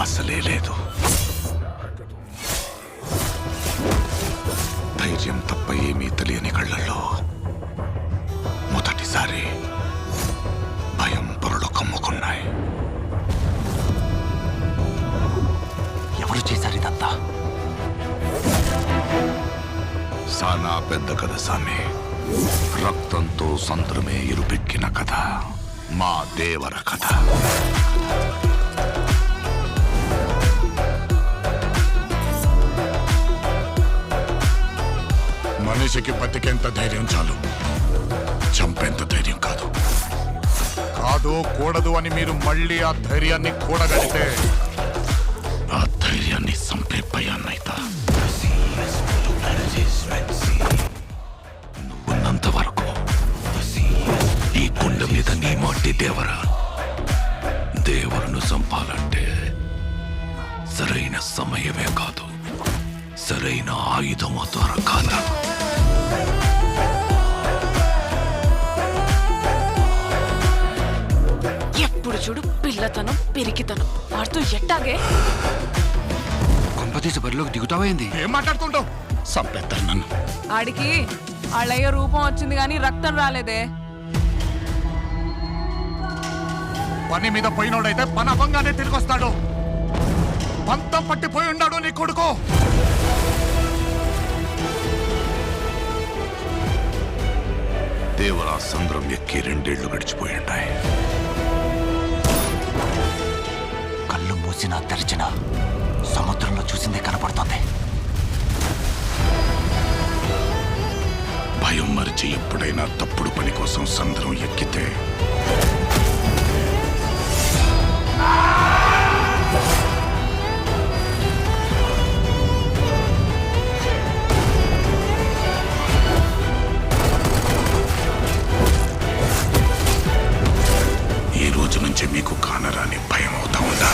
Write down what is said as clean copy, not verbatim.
అసలే లేదు. ధైర్యం తప్ప ఏమీ తెలియని కళ్ళల్లో మొదటిసారి భయం పొరలు కమ్ముకున్నాయి. ఎవరు చేశారు ఇదంతా? సానా పెద్ద కథ సామి. రక్తంతో సంద్రమే ఇరుపెక్కిన కథ మా దేవర కథ. మనిషికి బతికేంత ధైర్యం చాలు, చంపేంత ధైర్యం కాదు. కాదు కూడదు అని మీరు మళ్ళీ ఆ ధైర్యాన్ని కూడగలిగితే ఆ ధైర్యాన్ని చంపే భయాన్నైతా. నువ్వున్నంత వరకు ఈ కుండ మీద నీ మట్టి దేవరా. దేవులను చంపాలంటే సరైన సమయమే కాదు, సరైన ఆయుధము దొరకాల. ఎప్పుడు చూడు పిల్లతనం పెరిగితనం వాడుతూ ఎట్టాగే. కొంపతీసి బరిలోకి దిగుతావైంది. ఏం మాట్లాడుతుంటావు? చంపేస్తారు నన్ను. ఆడికి అళ్ళయ్య రూపం వచ్చింది గాని రక్తం రాలేదే. పని మీద పోయినోడైతే పని అవ్వంగానే తిరిగి వస్తాడు. పంతం పట్టిపోయి ఉన్నాడు నీ కొడుకు. దేవరా సంద్రం ఎక్కి 2 ఏళ్లు గడిచిపోయి ఉంటాయి. కళ్ళు మూసినా తెరిచినా సముద్రంలో చూసిందే కనపడుతోంది. భయం మరిచి ఎప్పుడైనా తప్పుడు పని కోసం సంద్రం ఎక్కితే ఈ రోజు నుంచి మీకు కానరాని భయం అవుతా ఉందా?